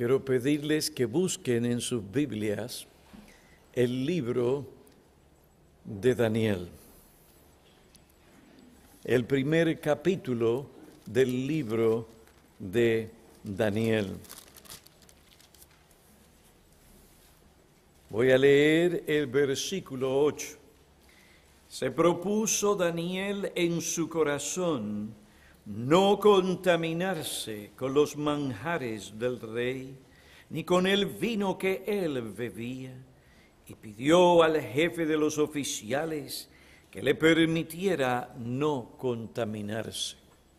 Quiero pedirles que busquen en sus Biblias el libro de Daniel. El primer capítulo del libro de Daniel. Voy a leer el versículo 8. Se propuso Daniel en su corazón no contaminarse con los manjares del rey, ni con el vino que él bebía, y pidió al jefe de los oficiales que le permitiera no contaminarse.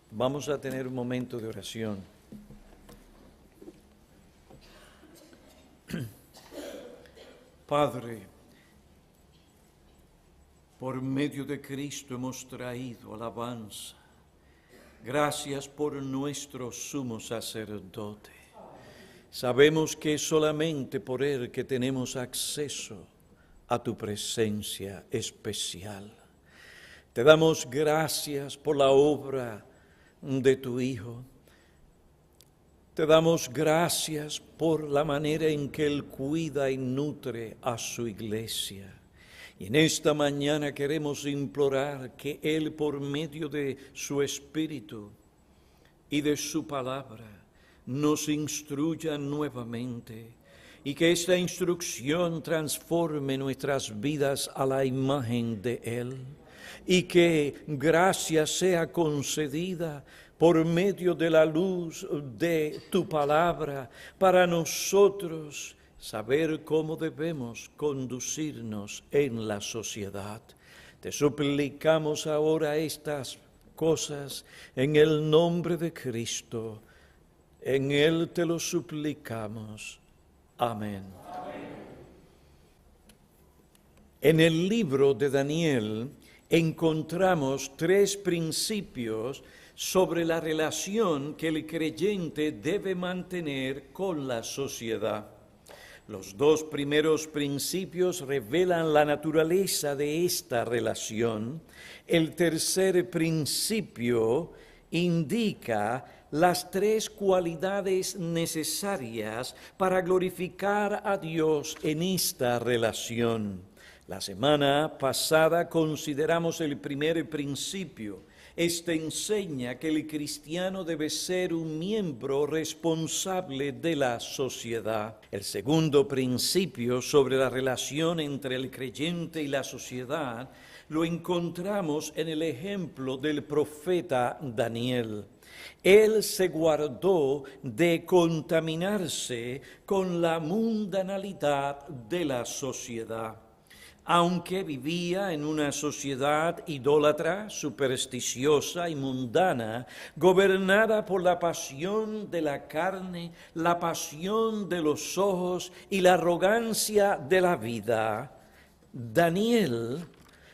Vamos a tener un momento de oración. Padre, por medio de Cristo hemos traído alabanza. Gracias por nuestro sumo sacerdote. Sabemos que es solamente por él que tenemos acceso a tu presencia especial. Te damos gracias por la obra de tu Hijo. Te damos gracias por la manera en que Él cuida y nutre a su iglesia. Y en esta mañana queremos implorar que Él, por medio de su Espíritu y de su palabra, nos instruya nuevamente y que esta instrucción transforme nuestras vidas a la imagen de Él y que gracia sea concedida por medio de la luz de tu palabra para nosotros saber cómo debemos conducirnos en la sociedad. Te suplicamos ahora estas cosas en el nombre de Cristo. En Él te lo suplicamos. Amén. En el libro de Daniel encontramos tres principios sobre la relación que el creyente debe mantener con la sociedad. Los dos primeros principios revelan la naturaleza de esta relación. El tercer principio indica las tres cualidades necesarias para glorificar a Dios en esta relación. La semana pasada consideramos el primer principio. Este enseña que el cristiano debe ser un miembro responsable de la sociedad. El segundo principio sobre la relación entre el creyente y la sociedad lo encontramos en el ejemplo del profeta Daniel. Él se guardó de contaminarse con la mundanalidad de la sociedad. Aunque vivía en una sociedad idólatra, supersticiosa y mundana, gobernada por la pasión de la carne, la pasión de los ojos y la arrogancia de la vida, Daniel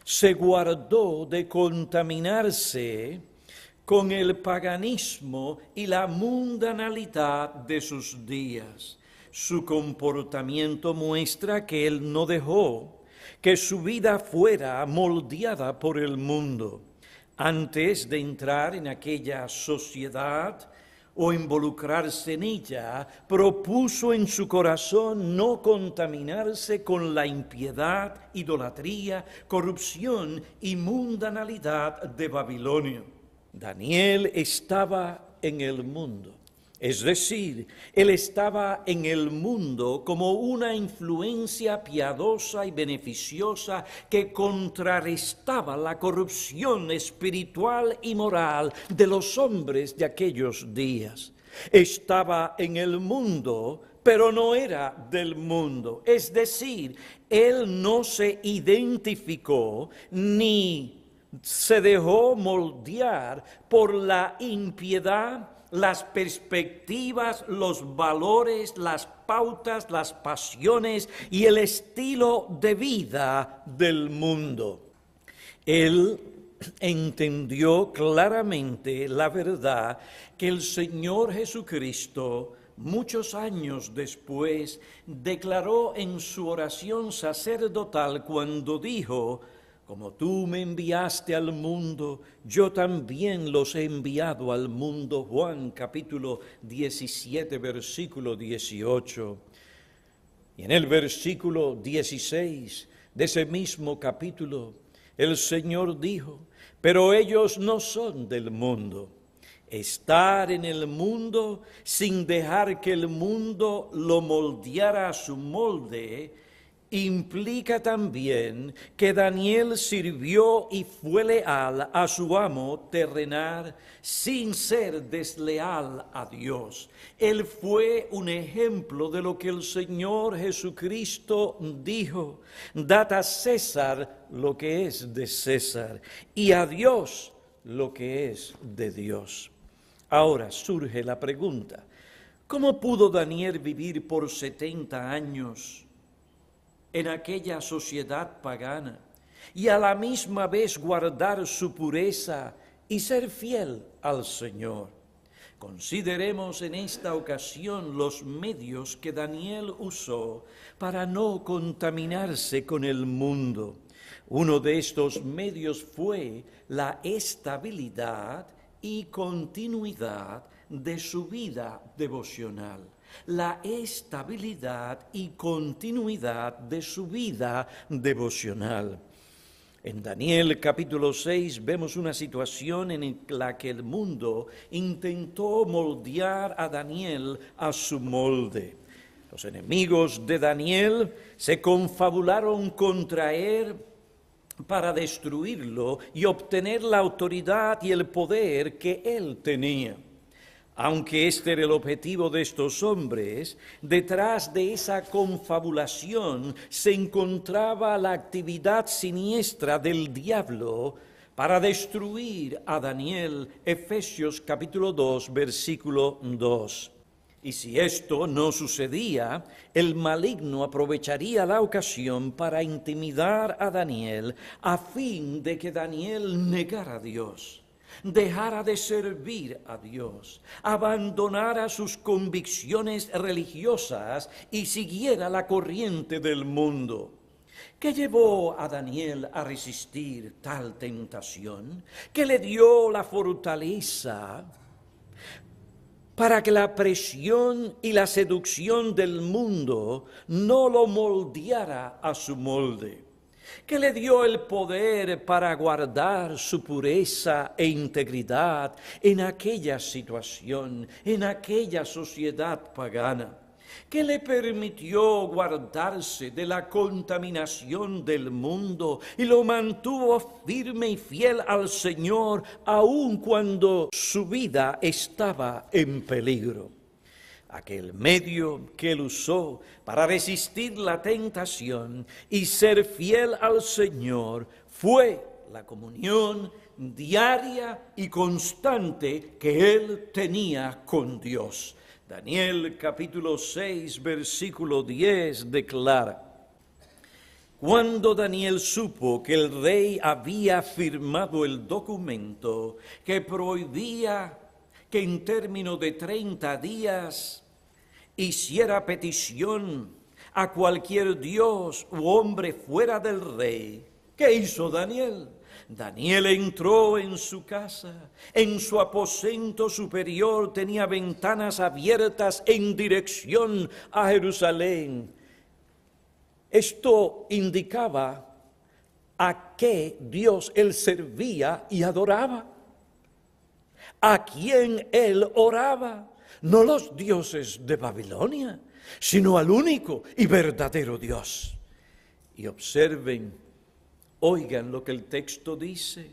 se guardó de contaminarse con el paganismo y la mundanalidad de sus días. Su comportamiento muestra que él no dejó que su vida fuera moldeada por el mundo. Antes de entrar en aquella sociedad o involucrarse en ella, propuso en su corazón no contaminarse con la impiedad, idolatría, corrupción y mundanalidad de Babilonia. Daniel estaba en el mundo. Es decir, él estaba en el mundo como una influencia piadosa y beneficiosa que contrarrestaba la corrupción espiritual y moral de los hombres de aquellos días. Estaba en el mundo, pero no era del mundo. Es decir, él no se identificó ni se dejó moldear por la impiedad, las perspectivas, los valores, las pautas, las pasiones y el estilo de vida del mundo. Él entendió claramente la verdad que el Señor Jesucristo, muchos años después, declaró en su oración sacerdotal cuando dijo: Como tú me enviaste al mundo, yo también los he enviado al mundo. Juan capítulo 17, versículo 18. Y en el versículo 16 de ese mismo capítulo, el Señor dijo, pero ellos no son del mundo. Estar en el mundo sin dejar que el mundo lo moldeara a su molde, implica también que Daniel sirvió y fue leal a su amo terrenal sin ser desleal a Dios. Él fue un ejemplo de lo que el Señor Jesucristo dijo: dad a César lo que es de César y a Dios lo que es de Dios. Ahora surge la pregunta: ¿cómo pudo Daniel vivir por 70 años en aquella sociedad pagana y a la misma vez guardar su pureza y ser fiel al Señor? Consideremos en esta ocasión los medios que Daniel usó para no contaminarse con el mundo. Uno de estos medios fue la estabilidad y continuidad de su vida devocional. La estabilidad y continuidad de su vida devocional. En Daniel capítulo 6 vemos una situación en la que el mundo intentó moldear a Daniel a su molde. Los enemigos de Daniel se confabularon contra él para destruirlo y obtener la autoridad y el poder que él tenía. Aunque este era el objetivo de estos hombres, detrás de esa confabulación se encontraba la actividad siniestra del diablo para destruir a Daniel. Efesios capítulo 2, versículo 2. Y si esto no sucedía, el maligno aprovecharía la ocasión para intimidar a Daniel a fin de que Daniel negara a Dios, dejara de servir a Dios, abandonara sus convicciones religiosas y siguiera la corriente del mundo. ¿Qué llevó a Daniel a resistir tal tentación? ¿Qué le dio la fortaleza para que la presión y la seducción del mundo no lo moldeara a su molde? ¿Qué le dio el poder para guardar su pureza e integridad en aquella situación, en aquella sociedad pagana? ¿Qué le permitió guardarse de la contaminación del mundo y lo mantuvo firme y fiel al Señor aun cuando su vida estaba en peligro? Aquel medio que él usó para resistir la tentación y ser fiel al Señor fue la comunión diaria y constante que él tenía con Dios. Daniel capítulo 6, versículo 10 declara: cuando Daniel supo que el rey había firmado el documento que prohibía que en término de 30 días hiciera petición a cualquier dios u hombre fuera del rey, ¿qué hizo Daniel? Daniel entró en su casa, en su aposento superior tenía ventanas abiertas en dirección a Jerusalén. Esto indicaba a qué Dios él servía y adoraba, a quién él oraba, no los dioses de Babilonia, sino al único y verdadero Dios. Y observen, oigan lo que el texto dice: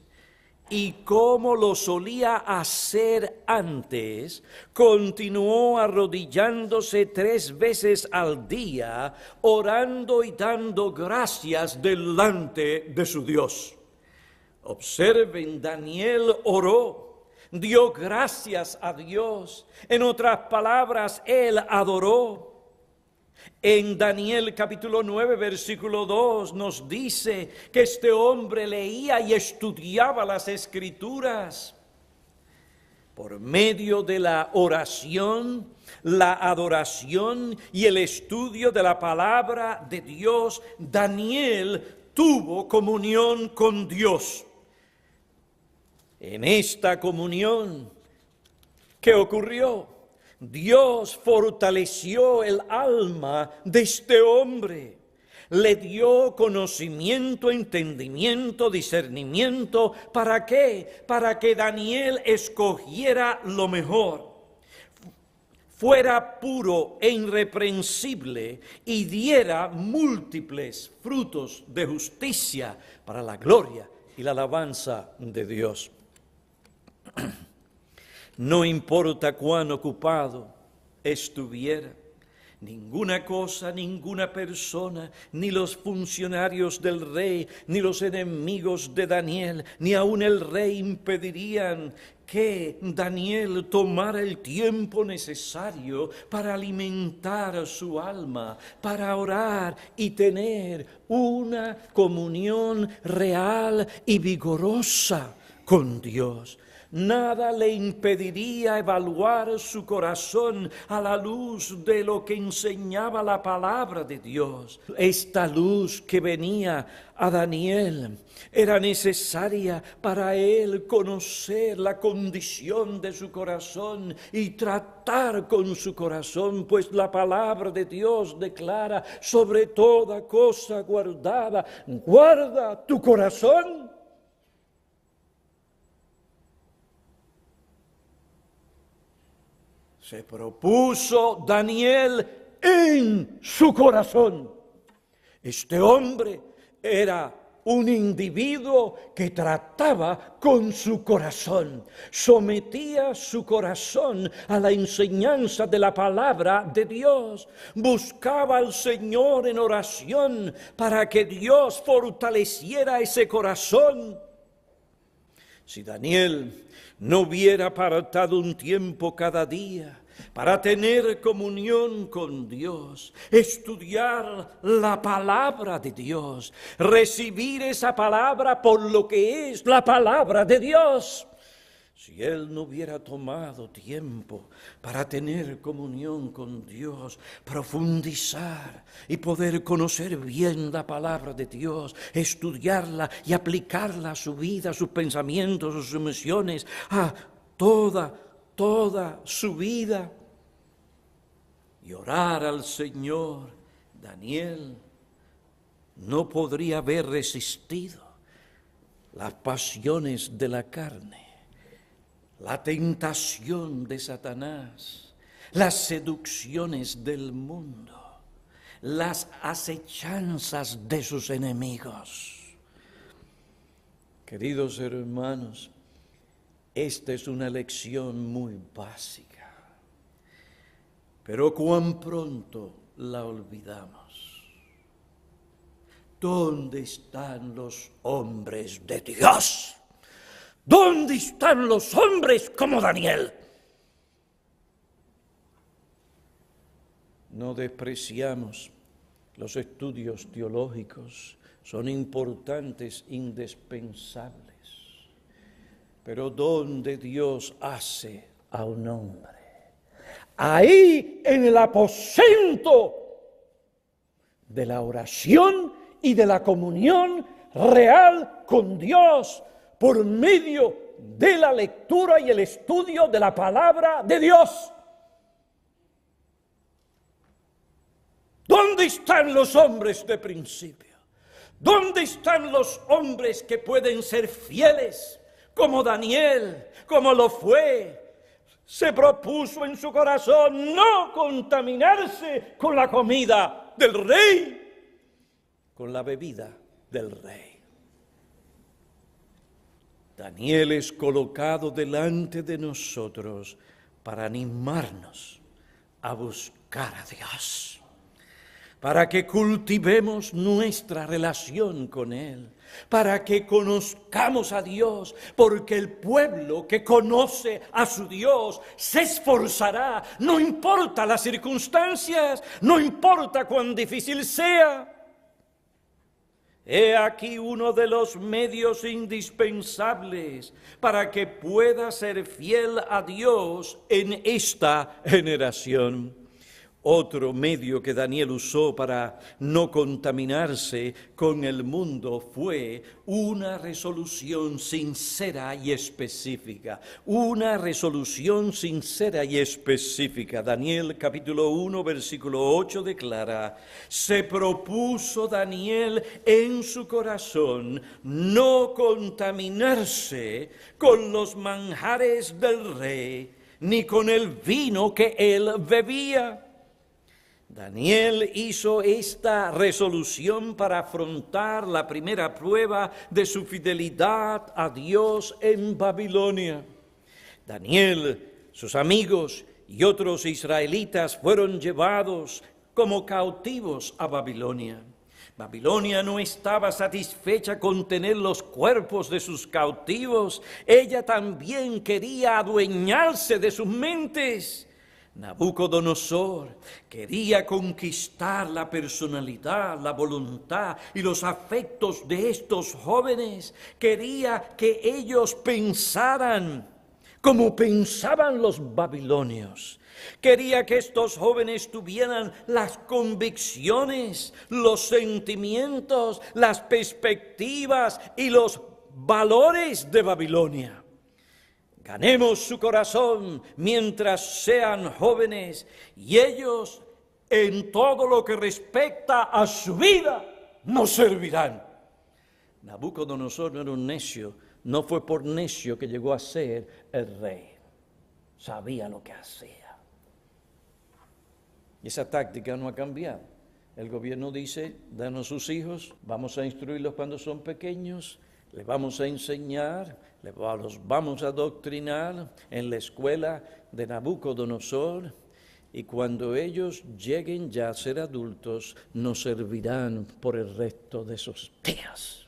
y como lo solía hacer antes, continuó arrodillándose 3 veces al día, orando y dando gracias delante de su Dios. Observen, Daniel oró, dio gracias a Dios. En otras palabras, él adoró. En Daniel capítulo 9, versículo 2 nos dice que este hombre leía y estudiaba las Escrituras. Por medio de la oración, la adoración y el estudio de la palabra de Dios, Daniel tuvo comunión con Dios. En esta comunión, ¿qué ocurrió? Dios fortaleció el alma de este hombre, le dio conocimiento, entendimiento, discernimiento. ¿Para qué? Para que Daniel escogiera lo mejor, fuera puro e irreprensible y diera múltiples frutos de justicia para la gloria y la alabanza de Dios. No importa cuán ocupado estuviera, ninguna cosa, ninguna persona, ni los funcionarios del rey, ni los enemigos de Daniel, ni aun el rey impedirían que Daniel tomara el tiempo necesario para alimentar su alma, para orar y tener una comunión real y vigorosa con Dios. Nada le impediría evaluar su corazón a la luz de lo que enseñaba la palabra de Dios. Esta luz que venía a Daniel era necesaria para él conocer la condición de su corazón y tratar con su corazón, pues la palabra de Dios declara: sobre toda cosa guardada, guarda tu corazón. Se propuso Daniel en su corazón. Este hombre era un individuo que trataba con su corazón, sometía su corazón a la enseñanza de la palabra de Dios, buscaba al Señor en oración para que Dios fortaleciera ese corazón. Si Daniel no hubiera apartado un tiempo cada día para tener comunión con Dios, estudiar la palabra de Dios, recibir esa palabra por lo que es la palabra de Dios, si él no hubiera tomado tiempo para tener comunión con Dios, profundizar y poder conocer bien la palabra de Dios, estudiarla y aplicarla a su vida, a sus pensamientos, a sus emociones, a toda su vida, y orar al Señor, Daniel no podría haber resistido las pasiones de la carne, la tentación de Satanás, las seducciones del mundo, las acechanzas de sus enemigos. Queridos hermanos, esta es una lección muy básica, pero cuán pronto la olvidamos. ¿Dónde están los hombres de Dios? ¿Dónde están los hombres como Daniel? No despreciamos los estudios teológicos, son importantes, indispensables. Pero ¿dónde Dios hace a un hombre? Ahí en el aposento de la oración y de la comunión real con Dios, por medio de la lectura y el estudio de la palabra de Dios. ¿Dónde están los hombres de principio? ¿Dónde están los hombres que pueden ser fieles, como Daniel, como lo fue? Se propuso en su corazón no contaminarse con la comida del rey, con la bebida del rey. Daniel es colocado delante de nosotros para animarnos a buscar a Dios, para que cultivemos nuestra relación con Él, para que conozcamos a Dios, porque el pueblo que conoce a su Dios se esforzará, no importa las circunstancias, no importa cuán difícil sea. He aquí uno de los medios indispensables para que pueda ser fiel a Dios en esta generación. Otro medio que Daniel usó para no contaminarse con el mundo fue una resolución sincera y específica. Una resolución sincera y específica. Daniel capítulo 1, versículo 8 declara: se propuso Daniel en su corazón no contaminarse con los manjares del rey, ni con el vino que él bebía. Daniel hizo esta resolución para afrontar la primera prueba de su fidelidad a Dios en Babilonia. Daniel, sus amigos y otros israelitas fueron llevados como cautivos a Babilonia. Babilonia no estaba satisfecha con tener los cuerpos de sus cautivos. Ella también quería adueñarse de sus mentes. Nabucodonosor quería conquistar la personalidad, la voluntad y los afectos de estos jóvenes. Quería que ellos pensaran como pensaban los babilonios. Quería que estos jóvenes tuvieran las convicciones, los sentimientos, las perspectivas y los valores de Babilonia. Ganemos su corazón mientras sean jóvenes y ellos en todo lo que respecta a su vida nos servirán. Nabucodonosor no era un necio, no fue por necio que llegó a ser el rey. Sabía lo que hacía. Y esa táctica no ha cambiado. El gobierno dice: danos sus hijos, vamos a instruirlos cuando son pequeños, les vamos a enseñar, los vamos a adoctrinar en la escuela de Nabucodonosor, y cuando ellos lleguen ya a ser adultos, nos servirán por el resto de sus días.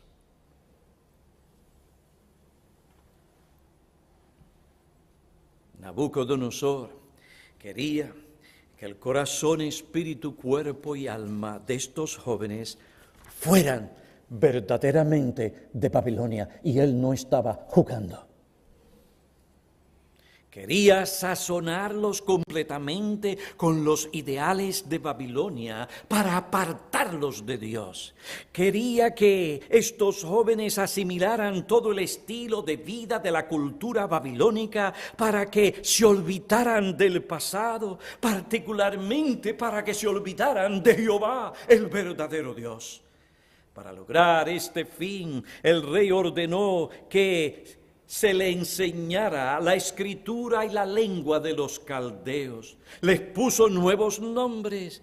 Nabucodonosor quería que el corazón, espíritu, cuerpo y alma de estos jóvenes fueran verdaderamente de Babilonia, y él no estaba jugando. Quería sazonarlos completamente con los ideales de Babilonia para apartarlos de Dios. Quería que estos jóvenes asimilaran todo el estilo de vida de la cultura babilónica para que se olvidaran del pasado, particularmente para que se olvidaran de Jehová, el verdadero Dios. Para lograr este fin, el rey ordenó que se le enseñara la escritura y la lengua de los caldeos. Les puso nuevos nombres.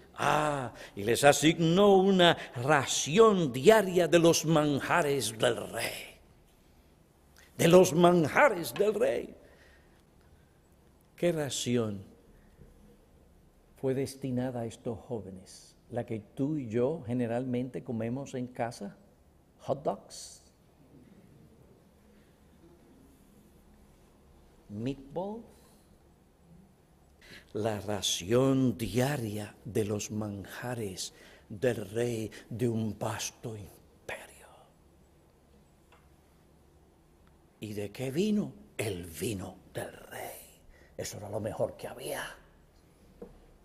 Y les asignó una ración diaria de los manjares del rey. De los manjares del rey. ¿Qué ración fue destinada a estos jóvenes? La que tú y yo generalmente comemos en casa: hot dogs, meatballs. La ración diaria de los manjares del rey de un vasto imperio. ¿Y de qué vino? El vino del rey. Eso era lo mejor que había.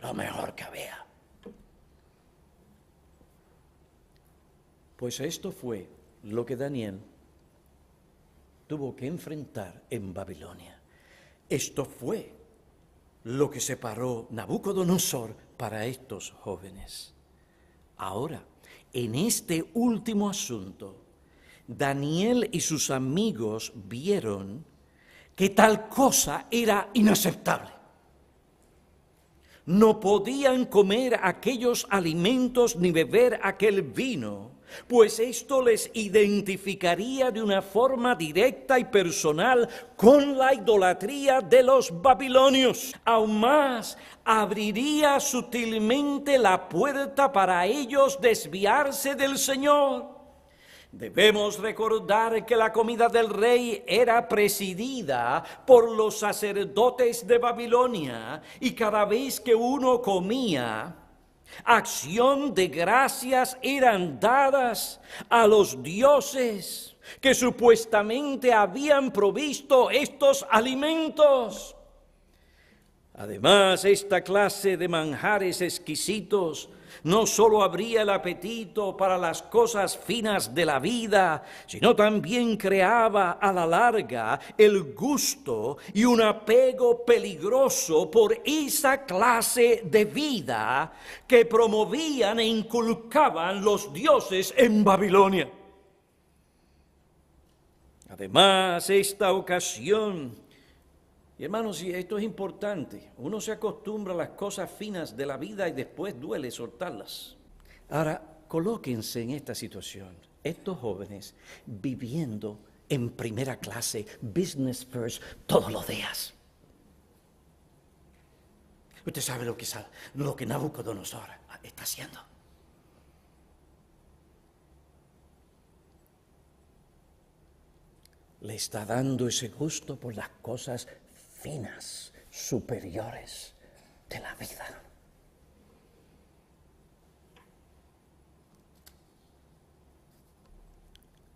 Lo mejor que había. Pues esto fue lo que Daniel tuvo que enfrentar en Babilonia. Esto fue lo que separó Nabucodonosor para estos jóvenes. Ahora, en este último asunto, Daniel y sus amigos vieron que tal cosa era inaceptable. No podían comer aquellos alimentos ni beber aquel vino, pues esto les identificaría de una forma directa y personal con la idolatría de los babilonios. Aún más, abriría sutilmente la puerta para ellos desviarse del Señor. Debemos recordar que la comida del rey era presidida por los sacerdotes de Babilonia, y cada vez que uno comía, acción de gracias eran dadas a los dioses que supuestamente habían provisto estos alimentos. Además, esta clase de manjares exquisitos no solo abría el apetito para las cosas finas de la vida, sino también creaba a la larga el gusto y un apego peligroso por esa clase de vida que promovían e inculcaban los dioses en Babilonia. Además, esta ocasión, y hermanos, y esto es importante, uno se acostumbra a las cosas finas de la vida y después duele soltarlas. Ahora, colóquense en esta situación, estos jóvenes viviendo en primera clase, business first, todos los días. Usted sabe lo que Nabucodonosor está haciendo. Le está dando ese gusto por las cosas finas, superiores de la vida.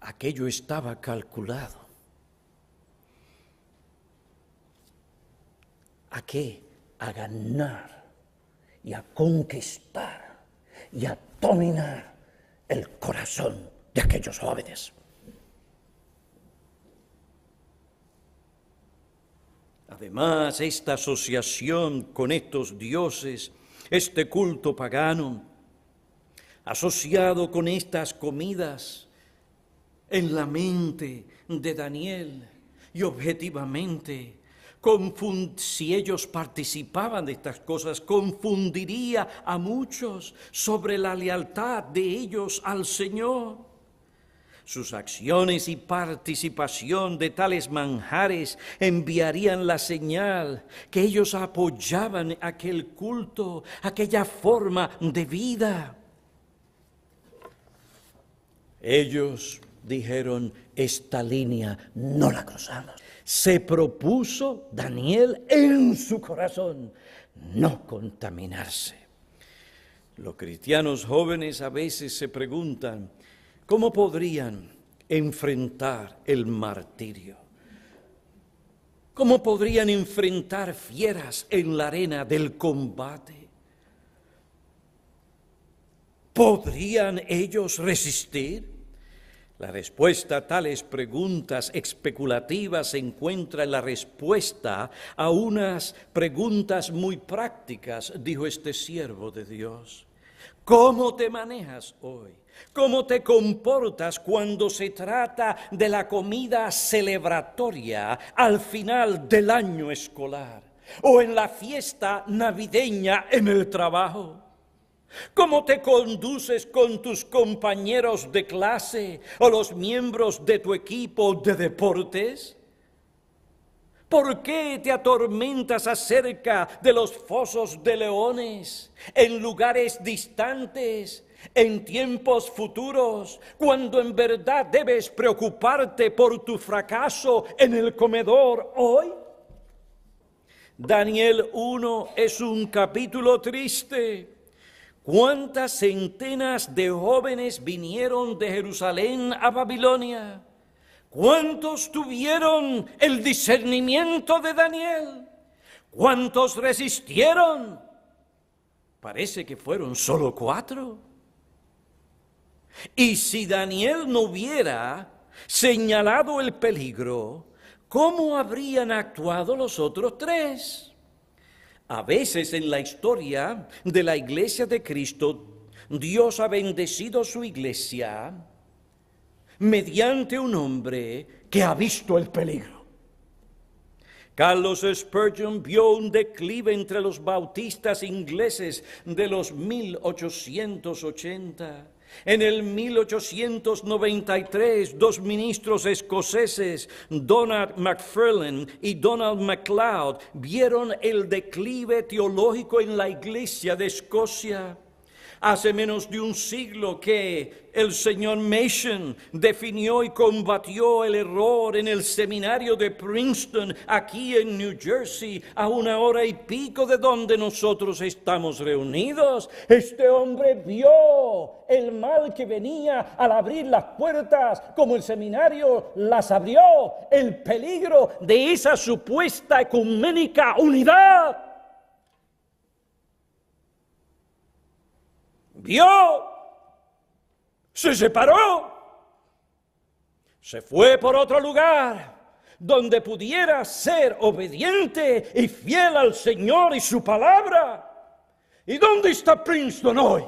Aquello estaba calculado. ¿A qué? A ganar y a conquistar y a dominar el corazón de aquellos jóvenes. Además, esta asociación con estos dioses, este culto pagano, asociado con estas comidas, en la mente de Daniel y objetivamente, si ellos participaban de estas cosas, confundiría a muchos sobre la lealtad de ellos al Señor. Sus acciones y participación de tales manjares enviarían la señal que ellos apoyaban aquel culto, aquella forma de vida. Ellos dijeron, esta línea no la cruzamos. Se propuso Daniel en su corazón no contaminarse. Los cristianos jóvenes a veces se preguntan, ¿cómo podrían enfrentar el martirio? ¿Cómo podrían enfrentar fieras en la arena del combate? ¿Podrían ellos resistir? La respuesta a tales preguntas especulativas se encuentra en la respuesta a unas preguntas muy prácticas, dijo este siervo de Dios. ¿Cómo te manejas hoy? ¿Cómo te comportas cuando se trata de la comida celebratoria al final del año escolar o en la fiesta navideña en el trabajo? ¿Cómo te conduces con tus compañeros de clase o los miembros de tu equipo de deportes? ¿Por qué te atormentas acerca de los fosos de leones en lugares distantes, en tiempos futuros, cuando en verdad debes preocuparte por tu fracaso en el comedor hoy? Daniel 1 es un capítulo triste. ¿Cuántas centenas de jóvenes vinieron de Jerusalén a Babilonia? ¿Cuántos tuvieron el discernimiento de Daniel? ¿Cuántos resistieron? Parece que fueron solo 4. Y si Daniel no hubiera señalado el peligro, ¿cómo habrían actuado los otros 3? A veces en la historia de la Iglesia de Cristo, Dios ha bendecido su iglesia mediante un hombre que ha visto el peligro. Carlos Spurgeon vio un declive entre los bautistas ingleses de los 1880. En el 1893, 2 ministros escoceses, Donald Macfarlane y Donald MacLeod, vieron el declive teológico en la Iglesia de Escocia. Hace menos de un siglo que el señor Mason definió y combatió el error en el seminario de Princeton, aquí en New Jersey, a 1 hora y pico de donde nosotros estamos reunidos. Este hombre vio el mal que venía al abrir las puertas, como el seminario las abrió, el peligro de esa supuesta ecuménica unidad. vio, se separó, se fue por otro lugar donde pudiera ser obediente y fiel al Señor y su palabra. ¿Y dónde está Princeton hoy?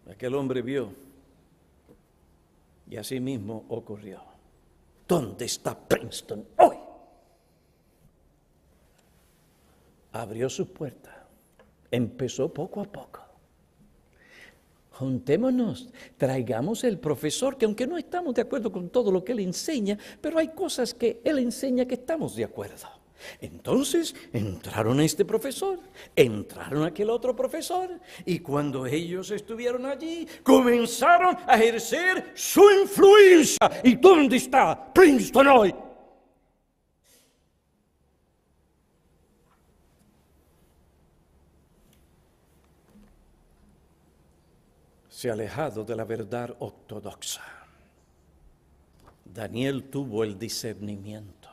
Aquel hombre vio y así mismo ocurrió. ¿Dónde está Princeton hoy? Abrió su puerta, empezó poco a poco. Juntémonos, traigamos el profesor, que aunque no estamos de acuerdo con todo lo que él enseña, pero hay cosas que él enseña que estamos de acuerdo. Entonces entraron este profesor, entraron aquel otro profesor, y cuando ellos estuvieron allí, comenzaron a ejercer su influencia. ¿Y dónde está Princeton hoy? Se ha alejado de la verdad ortodoxa. Daniel tuvo el discernimiento.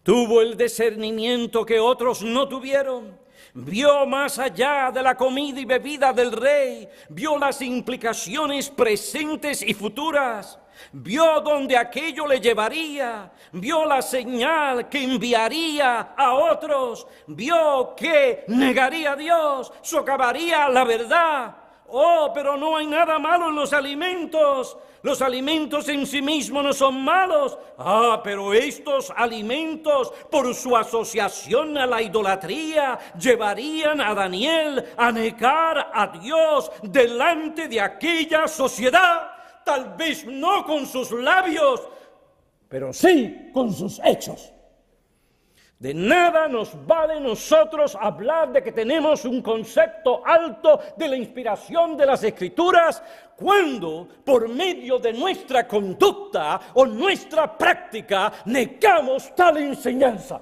Tuvo el discernimiento que otros no tuvieron. Vio más allá de la comida y bebida del rey. Vio las implicaciones presentes y futuras. Vio dónde aquello le llevaría. Vio la señal que enviaría a otros. Vio que negaría a Dios, socavaría la verdad. Oh, pero no hay nada malo en los alimentos. Los alimentos en sí mismos no son malos. Ah, pero estos alimentos, por su asociación a la idolatría, llevarían a Daniel a negar a Dios delante de aquella sociedad. Tal vez no con sus labios, pero sí con sus hechos. De nada nos vale nosotros hablar de que tenemos un concepto alto de la inspiración de las Escrituras cuando por medio de nuestra conducta o nuestra práctica negamos tal enseñanza.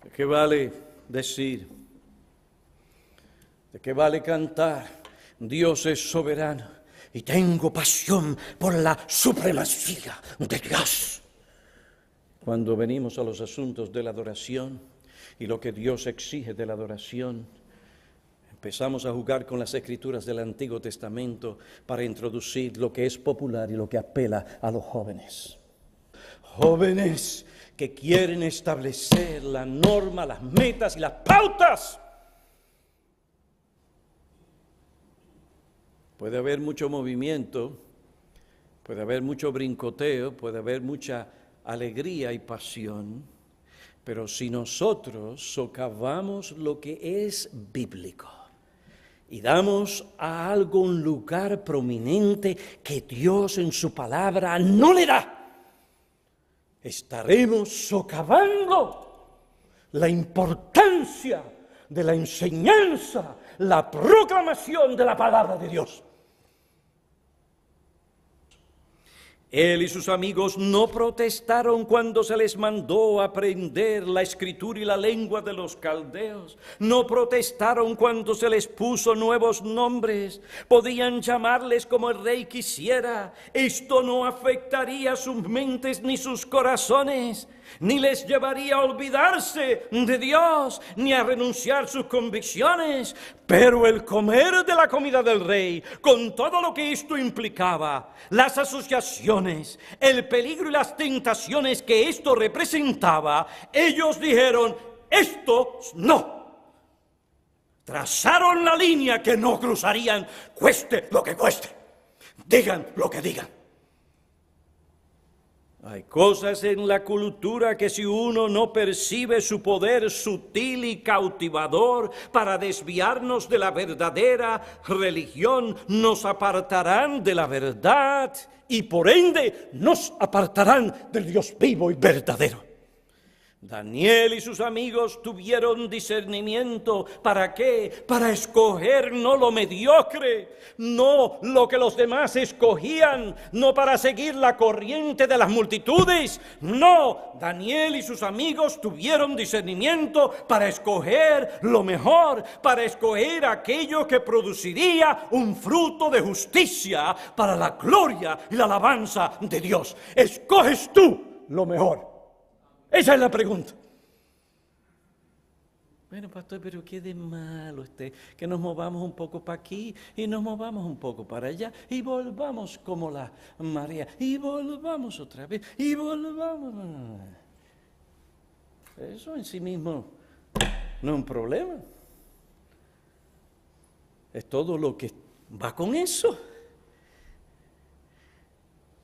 ¿De qué vale decir? ¿De qué vale cantar? Dios es soberano y tengo pasión por la supremacía de Dios. Cuando venimos a los asuntos de la adoración y lo que Dios exige de la adoración, empezamos a jugar con las escrituras del Antiguo Testamento para introducir lo que es popular y lo que apela a los jóvenes. Jóvenes que quieren establecer la norma, las metas y las pautas. Puede haber mucho movimiento, puede haber mucho brincoteo, puede haber mucha alegría y pasión, pero si nosotros socavamos lo que es bíblico y damos a algo un lugar prominente que Dios en su palabra no le da, estaremos socavando la importancia de la enseñanza, la proclamación de la palabra de Dios. Él y sus amigos no protestaron cuando se les mandó aprender la escritura y la lengua de los caldeos. No protestaron cuando se les puso nuevos nombres. Podían llamarles como el rey quisiera. Esto no afectaría sus mentes ni sus corazones, ni les llevaría a olvidarse de Dios, ni a renunciar sus convicciones. Pero el comer de la comida del rey, con todo lo que esto implicaba, las asociaciones, el peligro y las tentaciones que esto representaba, ellos dijeron, esto no. Trazaron la línea que no cruzarían, cueste lo que cueste, digan lo que digan. Hay cosas en la cultura que si uno no percibe su poder sutil y cautivador para desviarnos de la verdadera religión, nos apartarán de la verdad y por ende nos apartarán del Dios vivo y verdadero. Daniel y sus amigos tuvieron discernimiento. ¿Para qué? Para escoger no lo mediocre, no lo que los demás escogían, no para seguir la corriente de las multitudes. No, Daniel y sus amigos tuvieron discernimiento para escoger lo mejor, para escoger aquello que produciría un fruto de justicia para la gloria y la alabanza de Dios. ¿Escoges tú lo mejor? Esa es la pregunta. Bueno, pastor, pero qué de malo que nos movamos un poco para aquí y nos movamos un poco para allá y volvamos como la marea y volvamos otra vez y volvamos. Eso en sí mismo no es un problema. Es todo lo que va con eso.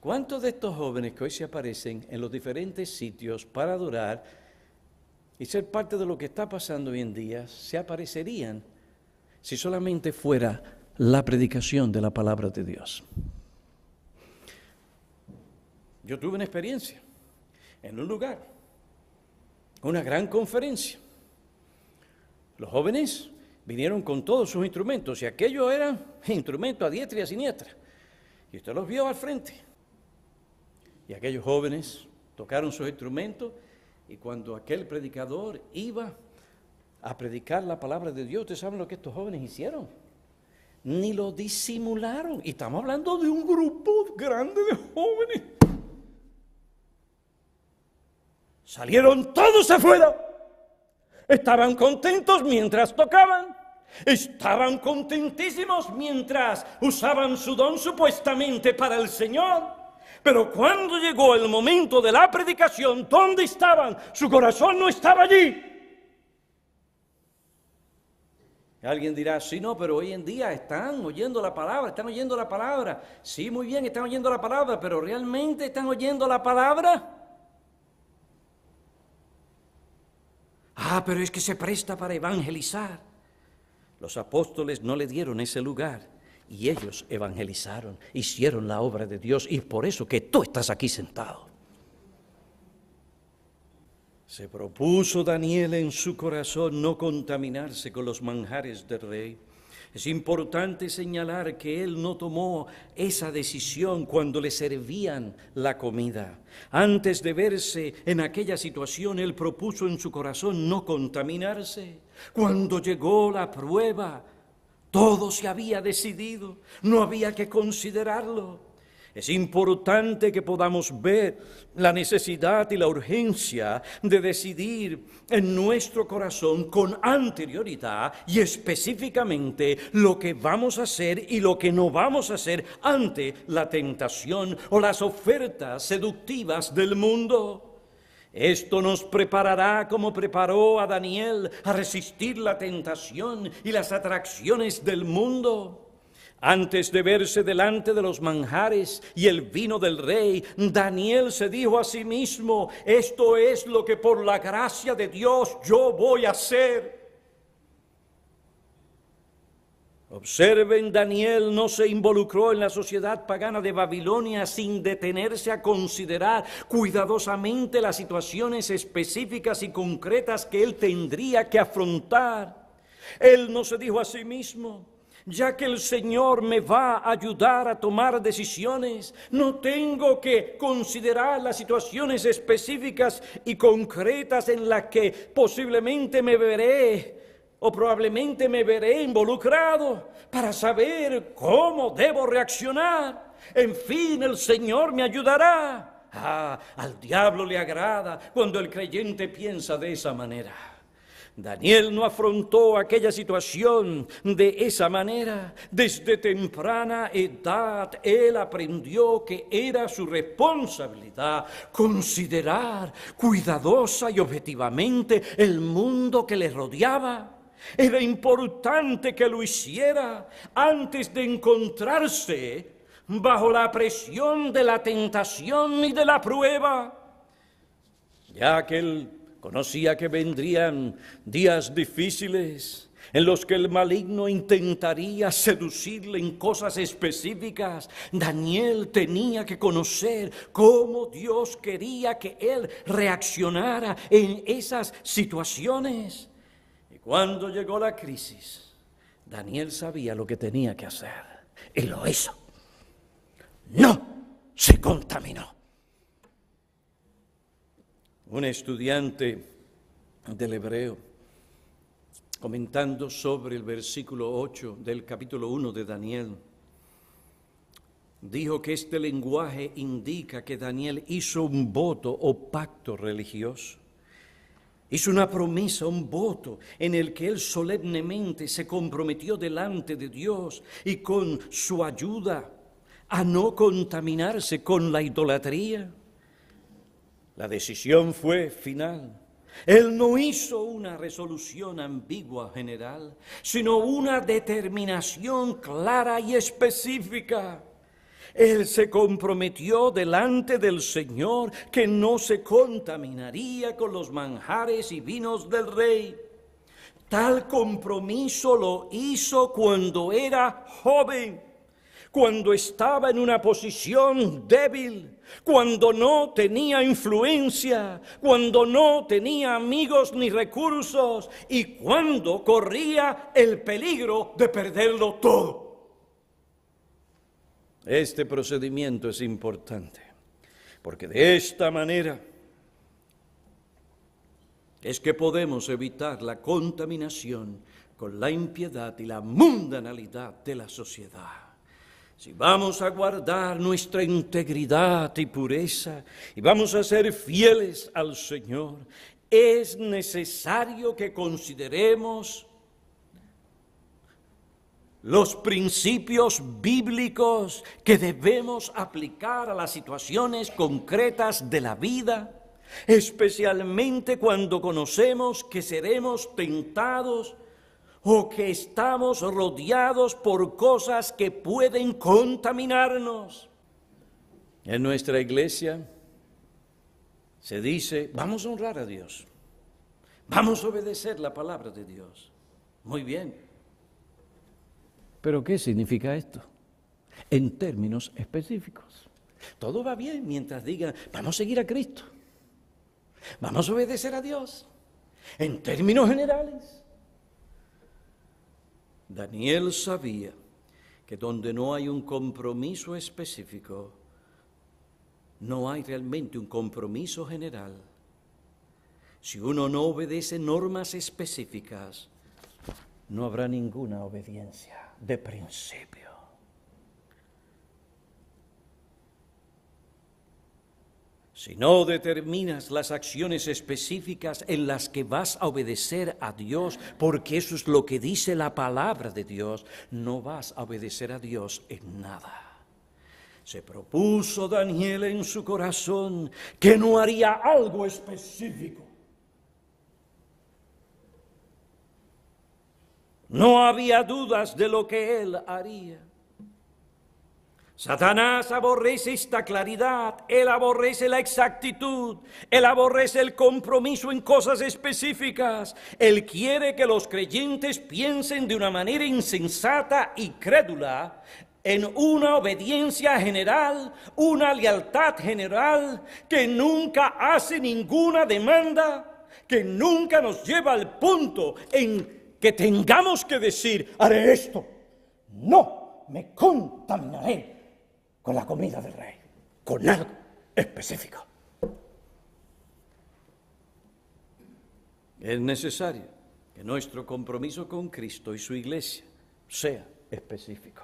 ¿Cuántos de estos jóvenes que hoy se aparecen en los diferentes sitios para adorar y ser parte de lo que está pasando hoy en día se aparecerían si solamente fuera la predicación de la palabra de Dios? Yo tuve una experiencia en un lugar, una gran conferencia. Los jóvenes vinieron con todos sus instrumentos y aquellos eran instrumentos a diestra y a siniestra. Y usted los vio al frente. Y aquellos jóvenes tocaron sus instrumentos y cuando aquel predicador iba a predicar la palabra de Dios, ¿ustedes saben lo que estos jóvenes hicieron? Ni lo disimularon. Y estamos hablando de un grupo grande de jóvenes. Salieron todos afuera. Estaban contentos mientras tocaban. Estaban contentísimos mientras usaban su don supuestamente para el Señor. Pero cuando llegó el momento de la predicación, ¿dónde estaban? Su corazón no estaba allí. Alguien dirá, sí, no, pero hoy en día están oyendo la palabra, están oyendo la palabra. Sí, muy bien, están oyendo la palabra, pero ¿realmente están oyendo la palabra? Ah, pero es que se presta para evangelizar. Los apóstoles no le dieron ese lugar. Y ellos evangelizaron, hicieron la obra de Dios, y es por eso que tú estás aquí sentado. Se propuso Daniel en su corazón no contaminarse con los manjares del rey. Es importante señalar que él no tomó esa decisión cuando le servían la comida. Antes de verse en aquella situación, él propuso en su corazón no contaminarse. Cuando llegó la prueba, todo se había decidido, no había que considerarlo. Es importante que podamos ver la necesidad y la urgencia de decidir en nuestro corazón con anterioridad y específicamente lo que vamos a hacer y lo que no vamos a hacer ante la tentación o las ofertas seductivas del mundo. Esto nos preparará como preparó a Daniel a resistir la tentación y las atracciones del mundo. Antes de verse delante de los manjares y el vino del rey, Daniel se dijo a sí mismo, esto es lo que por la gracia de Dios yo voy a hacer. Observen, Daniel no se involucró en la sociedad pagana de Babilonia sin detenerse a considerar cuidadosamente las situaciones específicas y concretas que él tendría que afrontar. Él no se dijo a sí mismo, ya que el Señor me va a ayudar a tomar decisiones, no tengo que considerar las situaciones específicas y concretas en las que posiblemente me veré o probablemente me veré involucrado para saber cómo debo reaccionar. En fin, el Señor me ayudará. Al diablo le agrada cuando el creyente piensa de esa manera. Daniel no afrontó aquella situación de esa manera. Desde temprana edad él aprendió que era su responsabilidad considerar cuidadosa y objetivamente el mundo que le rodeaba. Era importante que lo hiciera antes de encontrarse bajo la presión de la tentación y de la prueba, ya que el Conocía que vendrían días difíciles en los que el maligno intentaría seducirle en cosas específicas. Daniel tenía que conocer cómo Dios quería que él reaccionara en esas situaciones. Y cuando llegó la crisis, Daniel sabía lo que tenía que hacer y lo hizo. No se contaminó. Un estudiante del hebreo, comentando sobre el versículo 8 del capítulo 1 de Daniel, dijo que este lenguaje indica que Daniel hizo un voto o pacto religioso. Hizo una promesa, un voto, en el que él solemnemente se comprometió delante de Dios y con su ayuda a no contaminarse con la idolatría. La decisión fue final. Él no hizo una resolución ambigua general, sino una determinación clara y específica. Él se comprometió delante del Señor que no se contaminaría con los manjares y vinos del rey. Tal compromiso lo hizo cuando era joven, cuando estaba en una posición débil, cuando no tenía influencia, cuando no tenía amigos ni recursos y cuando corría el peligro de perderlo todo. Este procedimiento es importante, porque de esta manera es que podemos evitar la contaminación con la impiedad y la mundanalidad de la sociedad. Si vamos a guardar nuestra integridad y pureza y vamos a ser fieles al Señor, es necesario que consideremos los principios bíblicos que debemos aplicar a las situaciones concretas de la vida, especialmente cuando conocemos que seremos tentados o que estamos rodeados por cosas que pueden contaminarnos. En nuestra iglesia se dice, vamos a honrar a Dios, vamos a obedecer la palabra de Dios. Muy bien. ¿Pero qué significa esto? En términos específicos. Todo va bien mientras digan, vamos a seguir a Cristo, vamos a obedecer a Dios. En términos generales, Daniel sabía que donde no hay un compromiso específico, no hay realmente un compromiso general. Si uno no obedece normas específicas, no habrá ninguna obediencia de principio. Si no determinas las acciones específicas en las que vas a obedecer a Dios, porque eso es lo que dice la palabra de Dios, no vas a obedecer a Dios en nada. Se propuso Daniel en su corazón que no haría algo específico. No había dudas de lo que él haría. Satanás aborrece esta claridad, él aborrece la exactitud, él aborrece el compromiso en cosas específicas. Él quiere que los creyentes piensen de una manera insensata y crédula en una obediencia general, una lealtad general que nunca hace ninguna demanda, que nunca nos lleva al punto en que tengamos que decir, haré esto, no me contaminaré con la comida del rey, con algo específico. Es necesario que nuestro compromiso con Cristo y su iglesia sea específico.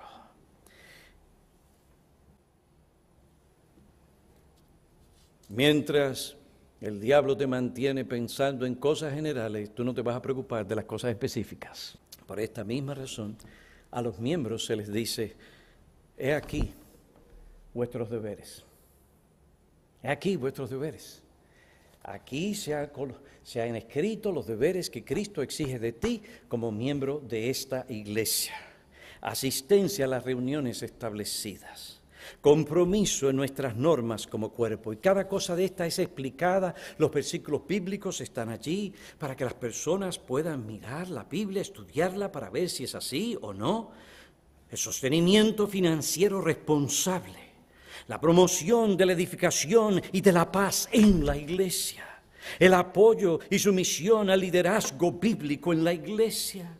Mientras el diablo te mantiene pensando en cosas generales, tú no te vas a preocupar de las cosas específicas. Por esta misma razón, a los miembros se les dice, he aquí vuestros deberes. He aquí vuestros deberes. Aquí se han escrito los deberes que Cristo exige de ti como miembro de esta iglesia. Asistencia a las reuniones establecidas. compromiso en nuestras normas como cuerpo. Y cada cosa de esta es explicada, los versículos bíblicos están allí para que las personas puedan mirar la Biblia, estudiarla para ver si es así o no. El sostenimiento financiero responsable, la promoción de la edificación y de la paz en la iglesia, el apoyo y sumisión al liderazgo bíblico en la iglesia.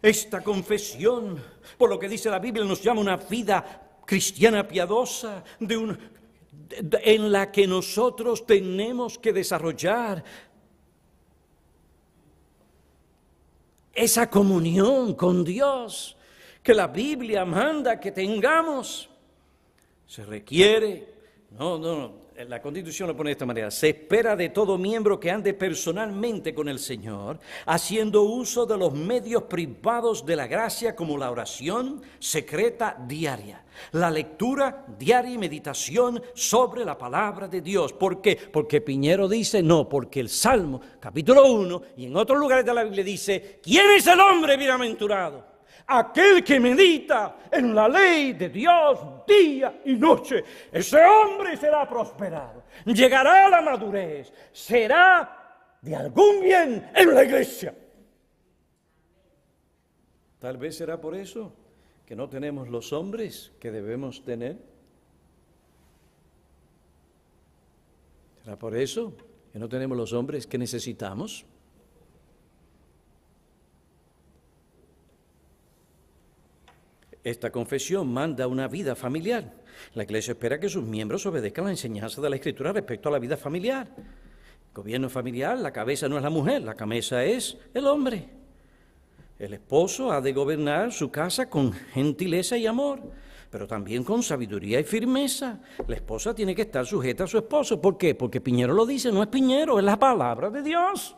Esta confesión, por lo que dice la Biblia, nos llama una vida cristiana piadosa, en la que nosotros tenemos que desarrollar esa comunión con Dios que la Biblia manda que tengamos. Se requiere, la Constitución lo pone de esta manera: se espera de todo miembro que ande personalmente con el Señor, haciendo uso de los medios privados de la gracia como la oración secreta diaria, la lectura diaria y meditación sobre la palabra de Dios. ¿Por qué? Porque Piñero dice no, porque el Salmo, capítulo 1, y en otros lugares de la Biblia dice: ¿quién es el hombre bienaventurado? Aquel que medita en la ley de Dios día y noche. Ese hombre será prosperado, llegará a la madurez, será de algún bien en la iglesia. Tal vez será por eso que no tenemos los hombres que debemos tener. ¿Será por eso que no tenemos los hombres que necesitamos? Esta confesión manda una vida familiar. La Iglesia espera que sus miembros obedezcan la enseñanza de la Escritura respecto a la vida familiar. Gobierno familiar, la cabeza no es la mujer, la cabeza es el hombre. El esposo ha de gobernar su casa con gentileza y amor, pero también con sabiduría y firmeza. La esposa tiene que estar sujeta a su esposo. ¿Por qué? Porque Piñero lo dice, no es Piñero, es la palabra de Dios.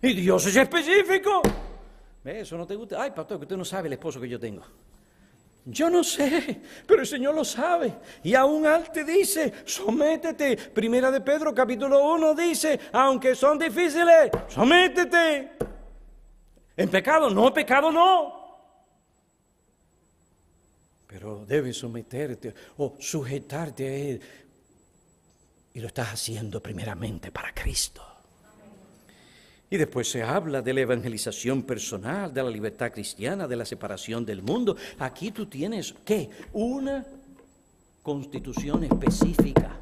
Y Dios es específico. ¿Eso no te gusta? Ay, pastor, que usted no sabe el esposo que yo tengo. Yo no sé, pero el Señor lo sabe. Y aún Él te dice, sométete. Primera de Pedro, capítulo 1, dice, aunque son difíciles, sométete. En pecado no. Pero debes someterte o sujetarte a Él. Y lo estás haciendo primeramente para Cristo. Y después se habla de la evangelización personal, de la libertad cristiana, de la separación del mundo. Aquí tú tienes, ¿qué? Una constitución específica.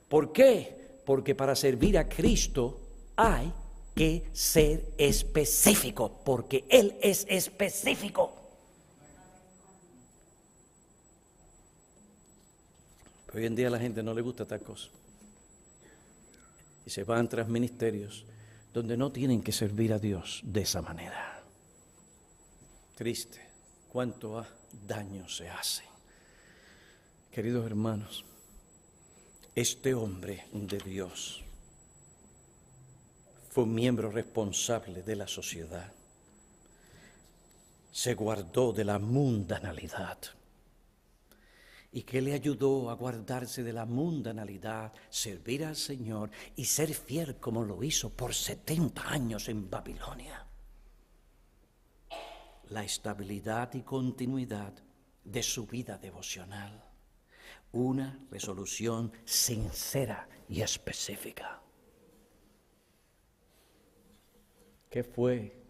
¿Por qué? Porque para servir a Cristo hay que ser específico, porque Él es específico. Pero hoy en día a la gente no le gusta tal cosa. Y se van tras ministerios donde no tienen que servir a Dios de esa manera. Triste, cuánto daño se hace. Queridos hermanos, este hombre de Dios fue un miembro responsable de la sociedad. Se guardó de la mundanalidad. ¿Y qué le ayudó a guardarse de la mundanalidad, servir al Señor y ser fiel como lo hizo por 70 años en Babilonia? La estabilidad y continuidad de su vida devocional. Una resolución sincera y específica. ¿Qué fue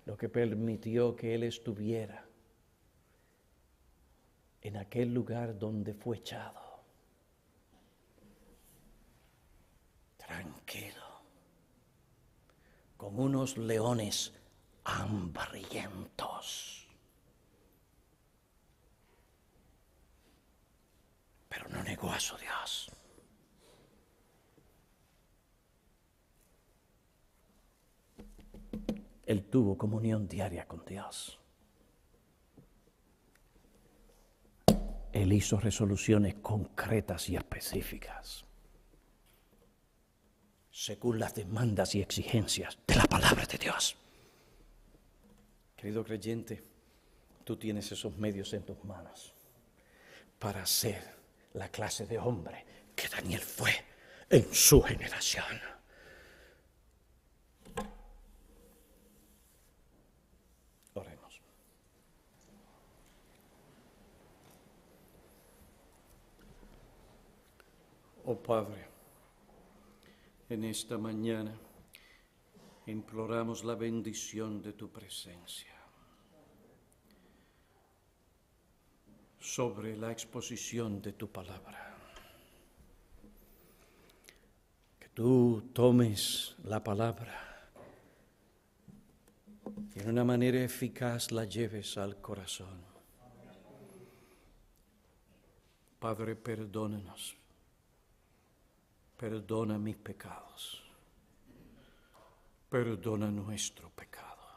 lo que permitió que él estuviera en aquel lugar donde fue echado? Tranquilo, con unos leones hambrientos. Pero no negó a su Dios. Él tuvo comunión diaria con Dios. Él hizo resoluciones concretas y específicas, según las demandas y exigencias de la palabra de Dios. Querido creyente, tú tienes esos medios en tus manos para ser la clase de hombre que Daniel fue en su generación. Oremos. Oh Padre, en esta mañana imploramos la bendición de tu presencia sobre la exposición de tu palabra. Que tú tomes la palabra y de una manera eficaz la lleves al corazón. Padre, perdónanos. Perdona mis pecados. Perdona nuestro pecado.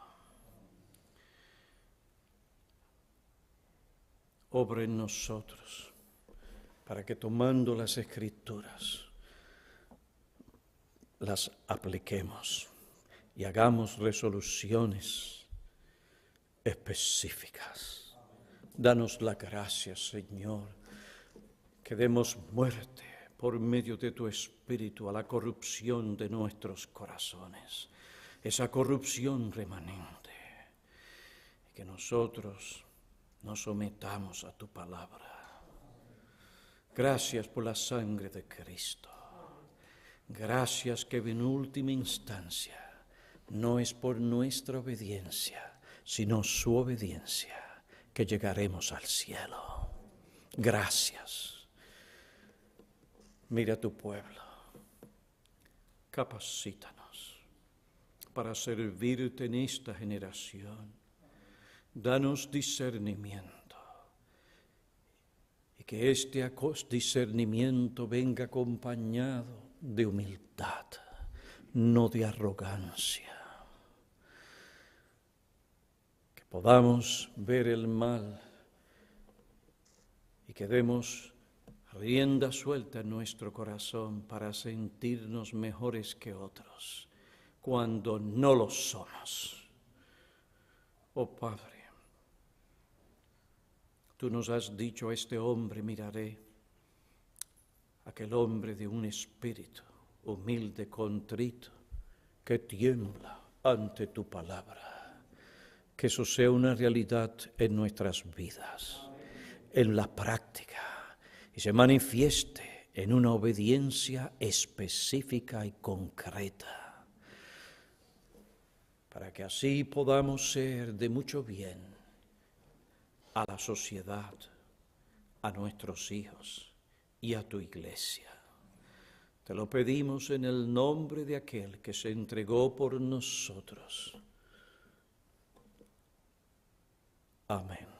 Obra en nosotros para que tomando las Escrituras las apliquemos y hagamos resoluciones específicas. Danos la gracia, Señor, que demos muerte por medio de tu Espíritu a la corrupción de nuestros corazones, esa corrupción remanente, y que nosotros nos sometamos a tu palabra. Gracias por la sangre de Cristo. Gracias que en última instancia no es por nuestra obediencia, sino su obediencia, que llegaremos al cielo. Gracias. Mira a tu pueblo, capacítanos para servirte en esta generación. Danos discernimiento y que este discernimiento venga acompañado de humildad, no de arrogancia. Que podamos ver el mal y que demos rienda suelta en nuestro corazón para sentirnos mejores que otros, cuando no lo somos. Oh Padre, tú nos has dicho: a este hombre miraré, aquel hombre de un espíritu humilde, contrito, que tiembla ante tu palabra. Que eso sea una realidad en nuestras vidas, en la práctica, y se manifieste en una obediencia específica y concreta, para que así podamos ser de mucho bien a la sociedad, a nuestros hijos y a tu iglesia. Te lo pedimos en el nombre de aquel que se entregó por nosotros. Amén.